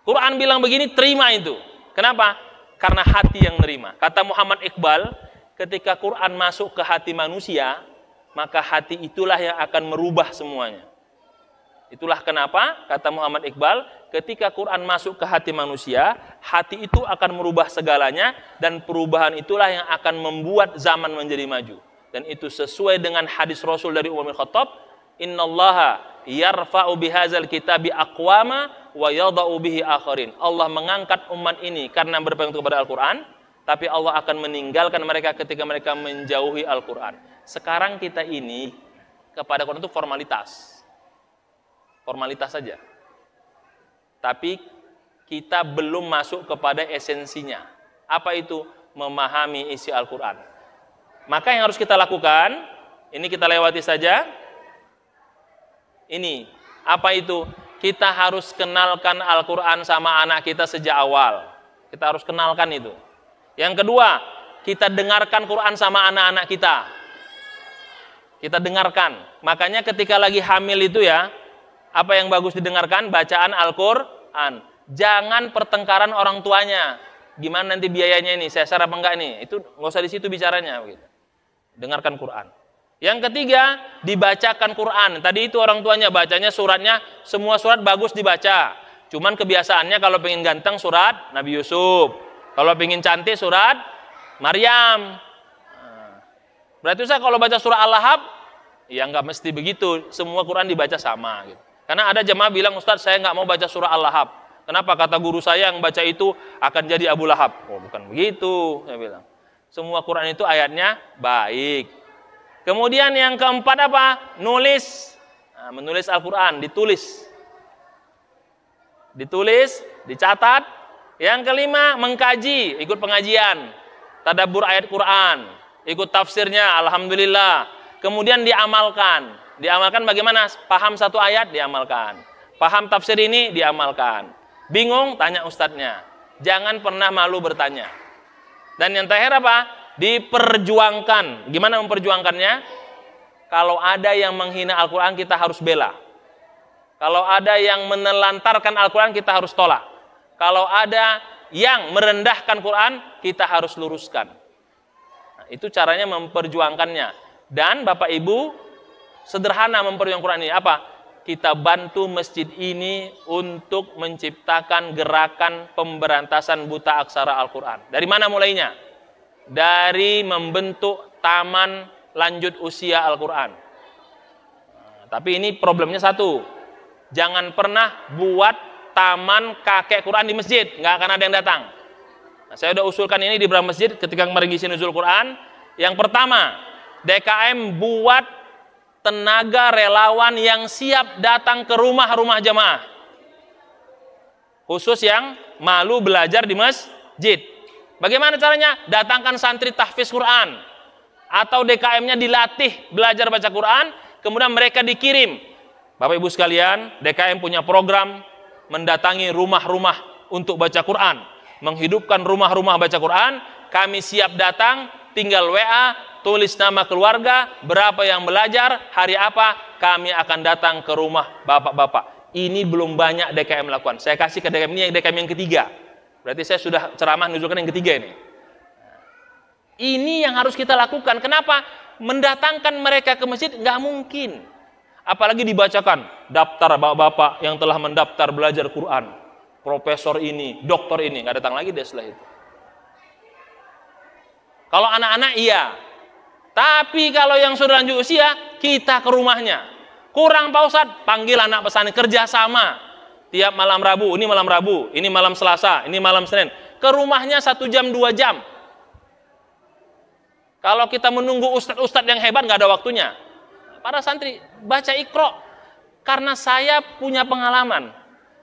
S2: Quran bilang begini, terima itu. Kenapa? Karena hati yang nerima. Kata Muhammad Iqbal, ketika Quran masuk ke hati manusia, maka hati itulah yang akan merubah semuanya. Itulah kenapa, kata Muhammad Iqbal, ketika Quran masuk ke hati manusia, hati itu akan merubah segalanya, dan perubahan itulah yang akan membuat zaman menjadi maju. Dan itu sesuai dengan hadis Rasul dari Umar bin Khattab, innallaha yarfa'u bihadzal kitabi aqwama wa yadha'u bihi akharin. Allah mengangkat umat ini karena berpegang kepada Al-Quran, tapi Allah akan meninggalkan mereka ketika mereka menjauhi Al-Quran. Sekarang kita ini kepada Quran itu formalitas saja. Tapi kita belum masuk kepada esensinya. Apa itu? Memahami isi Al-Quran. Maka yang harus kita lakukan, ini kita lewati saja. Ini, apa itu? Kita harus kenalkan Al-Quran sama anak kita sejak awal. Kita harus kenalkan itu. Yang kedua, kita dengarkan Quran sama anak-anak kita. Kita dengarkan. Makanya ketika lagi hamil itu ya, apa yang bagus didengarkan? Bacaan Al-Quran. Jangan pertengkaran orang tuanya. Gimana nanti biayanya ini? Sesar apa enggak nih? Itu nggak usah di situ bicaranya. Begitu. Dengarkan Quran. Yang ketiga, dibacakan Quran. Tadi itu orang tuanya bacanya suratnya, semua surat bagus dibaca. Cuman kebiasaannya kalau pengen ganteng surat Nabi Yusuf. Kalau pengen cantik surat Maryam. Berarti saya kalau baca surah Al-Lahab, ya nggak mesti begitu. Semua Quran dibaca sama. Gitu. Karena ada jemaah bilang, Ustaz saya nggak mau baca surah Al-Lahab. Kenapa? Kata guru saya yang baca itu akan jadi Abu Lahab. Oh bukan begitu, saya bilang. Semua Quran itu ayatnya baik. Kemudian yang keempat apa? Nulis. Nah, menulis Al-Quran, ditulis. Ditulis, dicatat. Yang kelima, mengkaji, ikut pengajian. Tadabbur ayat Quran. Ikut tafsirnya, Alhamdulillah. Kemudian diamalkan. Diamalkan bagaimana? Paham satu ayat, diamalkan. Paham tafsir ini, diamalkan. Bingung, tanya ustadznya. Jangan pernah malu bertanya. Dan yang terakhir apa? Diperjuangkan. Gimana memperjuangkannya? Kalau ada yang menghina Al-Quran, kita harus bela. Kalau ada yang menelantarkan Al-Quran, kita harus tolak. Kalau ada yang merendahkan Quran, kita harus luruskan. Nah, itu caranya memperjuangkannya. Dan Bapak Ibu, sederhana memperjuangkan Quran ini. Apa? Kita bantu masjid ini untuk menciptakan gerakan pemberantasan buta aksara Al-Quran. Dari mana mulainya? Dari membentuk taman lanjut usia Al-Quran. Nah, tapi ini problemnya satu. Jangan pernah buat taman kakek Quran di masjid. Nggak akan ada yang datang. Nah, saya udah usulkan ini di beberapa masjid ketika kemarin ngisi nuzul Quran. Yang pertama, DKM buat tenaga relawan yang siap datang ke rumah-rumah jamaah. Khusus yang malu belajar di masjid. Bagaimana caranya? Datangkan santri tahfiz Quran. Atau DKM-nya dilatih belajar baca Quran, kemudian mereka dikirim. Bapak Ibu sekalian, DKM punya program mendatangi rumah-rumah untuk baca Quran. Menghidupkan rumah-rumah baca Quran. Kami siap datang, tinggal WA, tulis nama keluarga, berapa yang belajar, hari apa, kami akan datang ke rumah bapak-bapak. Ini belum banyak DKM lakukan. Saya kasih ke DKM ini, yang DKM yang ketiga. Berarti saya sudah ceramah nunjukkan yang ketiga ini. Ini yang harus kita lakukan. Kenapa? Mendatangkan mereka ke masjid nggak mungkin. Apalagi dibacakan daftar bapak-bapak yang telah mendaftar belajar Quran. Profesor ini, doktor ini, nggak datang lagi dia setelah itu. Kalau anak-anak iya. Tapi kalau yang sudah lanjut usia, kita ke rumahnya. Kurang Pak Ustadz, panggil anak pesantren kerjasama. Tiap malam Rabu, ini malam Rabu, ini malam Selasa, ini malam Senin. Ke rumahnya 1 jam, 2 jam. Kalau kita menunggu ustadz-ustadz yang hebat, nggak ada waktunya. Para santri, baca Iqra. Karena saya punya pengalaman.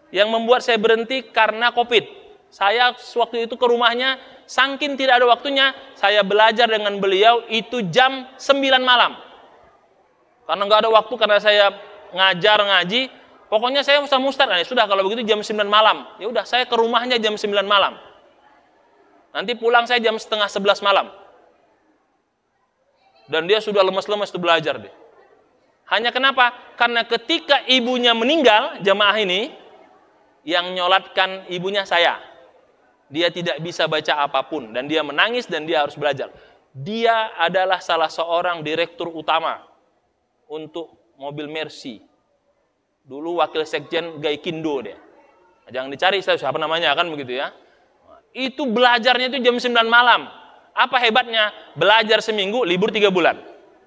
S2: Yang membuat saya berhenti karena COVID. Saya waktu itu ke rumahnya, saking tidak ada waktunya, saya belajar dengan beliau itu jam 9 malam. Karena nggak ada waktu, karena saya ngajar, ngaji, pokoknya saya sama ustadz, nah, sudah kalau begitu jam 9 malam. Ya udah, saya ke rumahnya jam 9 malam. Nanti pulang saya jam setengah 11 malam. Dan dia sudah lemes-lemes tuh belajar deh. Hanya kenapa? Karena ketika ibunya meninggal, jamaah ini, yang nyolatkan ibunya saya. Dia tidak bisa baca apapun, dan dia menangis, dan dia harus belajar. Dia adalah salah seorang direktur utama untuk mobil Mercy. Dulu wakil sekjen Gaikindo dia. Jangan dicari siapa namanya, kan begitu ya. Itu belajarnya itu jam 9 malam. Apa hebatnya? Belajar seminggu, libur 3 bulan.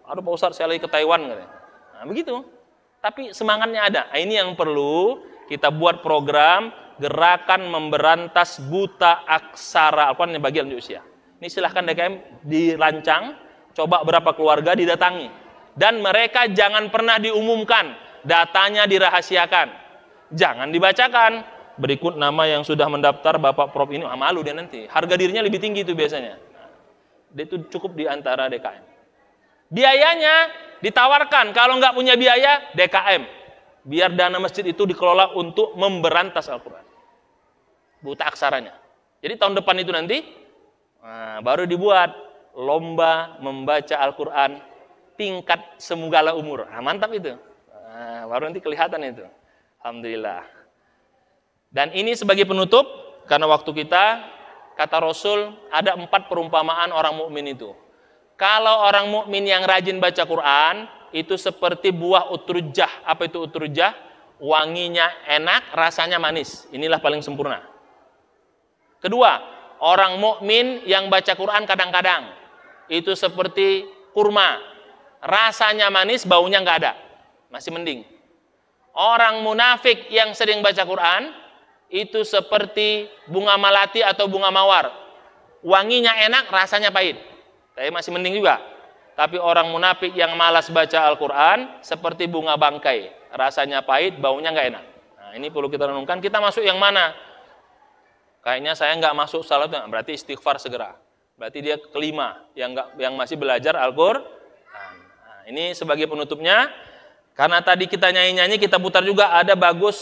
S2: Aduh Pak Ustadz, saya lagi ke Taiwan katanya. Nah begitu. Tapi semangatnya ada. Nah, ini yang perlu kita buat program gerakan memberantas buta aksara Al-Quran yang bagi lanjut usia. Ini silahkan DKM dirancang, coba berapa keluarga didatangi. Dan mereka jangan pernah diumumkan, datanya dirahasiakan. Jangan dibacakan. Berikut nama yang sudah mendaftar Bapak Prof ini, malu dia nanti. Harga dirinya lebih tinggi itu biasanya. Dia itu cukup di antara DKM. Biayanya ditawarkan, kalau nggak punya biaya, DKM. Biar dana masjid itu dikelola untuk memberantas Al-Quran. Buta aksaranya. Jadi tahun depan itu nanti, baru dibuat lomba membaca Al-Quran tingkat segala umur. Mantap itu. Baru nanti kelihatan itu. Alhamdulillah. Dan ini sebagai penutup, karena waktu kita, kata Rasul, ada 4 perumpamaan orang mukmin itu. Kalau orang mukmin yang rajin baca Quran, itu seperti buah utrujah. Apa itu utrujah? Wanginya enak, rasanya manis. Inilah paling sempurna. Kedua, orang mukmin yang baca Quran kadang-kadang, itu seperti kurma. Rasanya manis, baunya nggak ada. Masih mending. Orang munafik yang sering baca Quran, itu seperti bunga malati atau bunga mawar. Wanginya enak, rasanya pahit. Tapi masih mending juga. Tapi orang munafik yang malas baca Al-Quran seperti bunga bangkai. Rasanya pahit, baunya nggak enak. Nah, ini perlu kita renungkan. Kita masuk yang mana? Kayaknya saya nggak masuk salah itu, berarti istighfar segera. Berarti dia kelima yang masih belajar Al-Quran. Nah, ini sebagai penutupnya. Karena tadi kita nyanyi-nyanyi, kita putar juga ada bagus.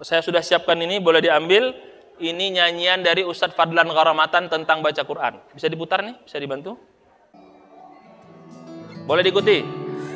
S2: Saya sudah siapkan ini, boleh diambil. Ini nyanyian dari Ustadz Fadlan Gharamatan tentang baca Quran. Bisa diputar nih? Bisa dibantu? Boleh diikuti.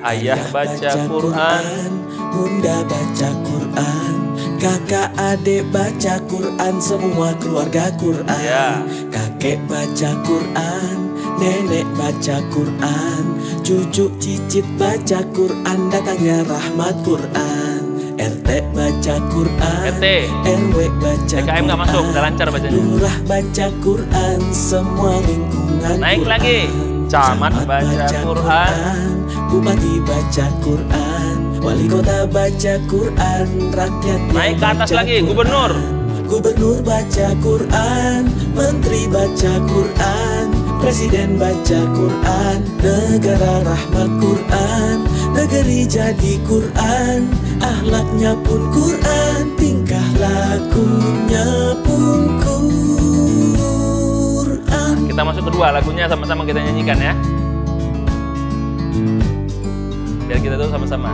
S2: Ayah baca Quran,
S3: bunda baca Quran, kakak adik baca Quran, semua keluarga Quran.
S2: Ya.
S3: Kakek baca Quran, nenek baca Quran, cucu cicit baca Quran, datangnya rahmat Quran. RT baca Quran,
S2: RT.
S3: RW baca
S2: DKM
S3: Quran,
S2: nggak masuk, udah lancar bacanya.
S3: lurah baca Quran, semua lingkungan
S2: Naik
S3: Quran.
S2: lagi. Camat baca Quran,
S3: Bupati baca Quran, wali kota baca Quran, rakyat
S2: naik ke atas lagi, gubernur.
S3: Gubernur baca Quran, menteri baca Quran, presiden baca Quran, negara rahmat Quran, negeri jadi Quran, akhlaknya pun Quran, tingkah lakunya pun Quran.
S2: Kita masuk kedua, lagunya sama-sama kita nyanyikan ya. Biar kita tahu sama-sama.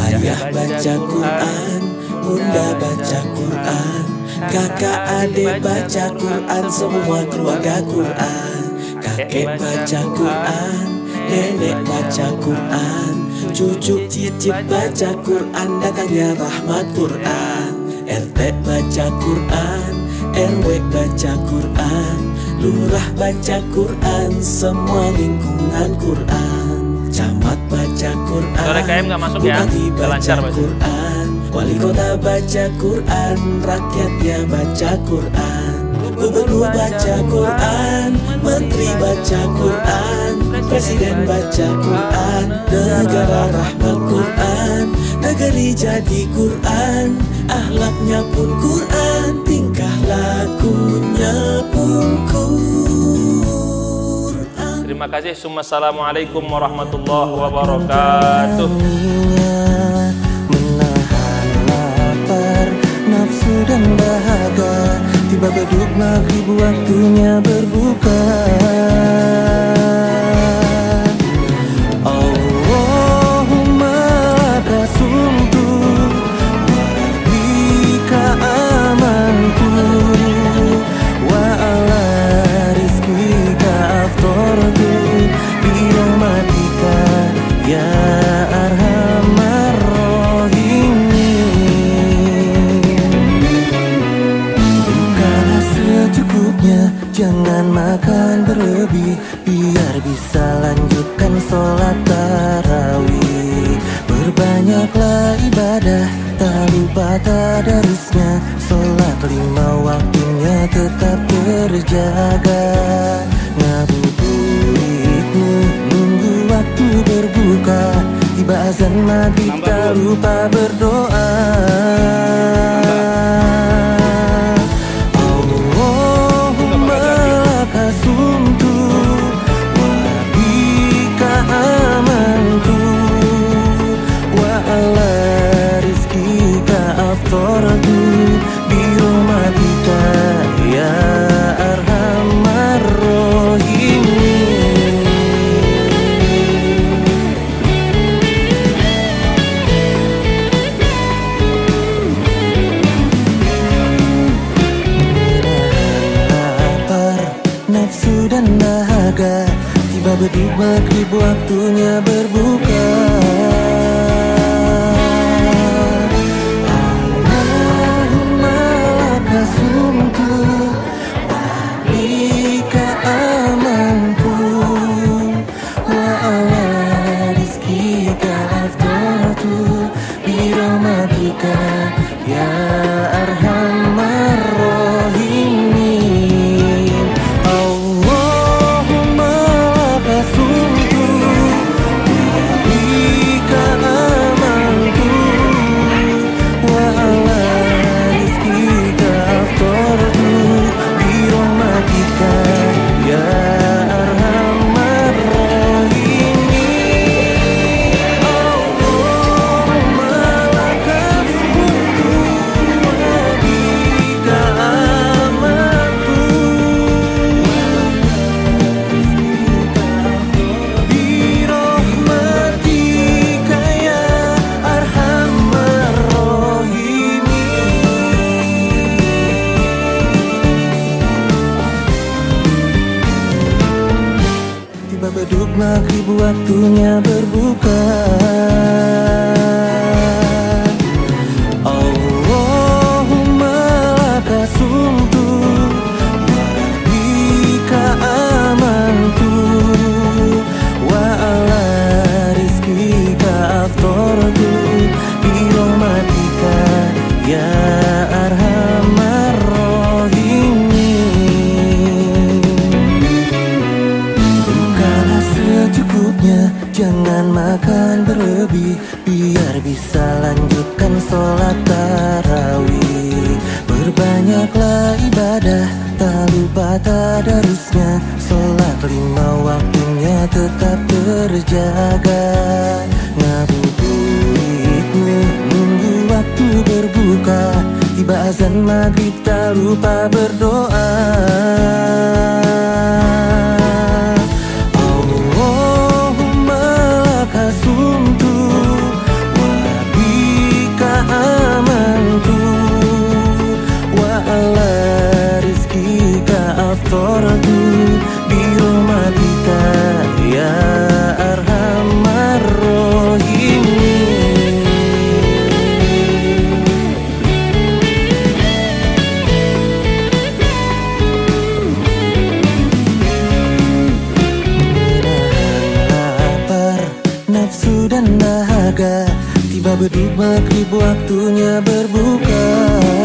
S3: Ayah baca Quran, bunda baca Quran, kakak adik baca Quran, semua keluarga Quran. Kakek baca Quran, nenek baca Quran, cucu cicit baca Quran, datangnya rahmat Quran. RT baca Quran, RW baca Quran, lurah baca Quran, semua lingkungan Quran. Camat baca Quran,
S2: RKM nggak masuk ya,
S3: bupati baca
S2: lancar
S3: Quran, wali kota baca Quran, rakyatnya baca Quran. Gubernur baca Quran, menteri baca Quran, presiden baca Quran, negara rahmat Quran, negeri jadi Quran, akhlaknya pun Quran, tingkah lakunya pun Quran.
S2: Terima kasih. Assalamualaikum warahmatullahi wabarakatuh.
S4: Menahan lapar, nafsu dan dahaga, tiba beduk maghrib waktunya berbuka. Allahumma lakasumtu wa bika amantu wa ala rizqika aftartu bi rahmatika ya arhamar jangan makan berlebih, biar bisa lanjutkan sholat tarawih. Berbanyaklah ibadah, tak lupa tadarusnya, sholat 5 waktunya tetap terjaga. Ngabuburitmu nunggu waktu berbuka, tiba azan maghrib tak lupa berdoa. Kasumtu wa bika amantu wa ala rizqika aftartu bi rahmatika ya arhamar rahimin. Nafsu dan dahaga, tiba beduk maghrib waktunya berbuka. Allahumma lakasumtu wa bika amantu wa ala rizqika aftartu bi rahmatika ya arhamar rahimin. Beduk maghrib waktunya berbuka. Allahumma lakasumtu wa bika amantu wa ala rizqika aftartu bi rahmatika ya arhamar rahimin. Secukupnya, jangan makan berlebih, biar bisa lanjutkan sholat tarawih. Berbanyaklah ibadah, tak lupa tadarusnya, sholat 5 waktunya tetap terjaga. Ngabuburitmu nunggu waktu berbuka, tiba azan maghrib tak lupa berdoa. Kasumtu wa bika amantu wa ala rizqika aftartu bi rahmatika ya dan dahaga. Tiba beduk maghrib waktunya berbuka.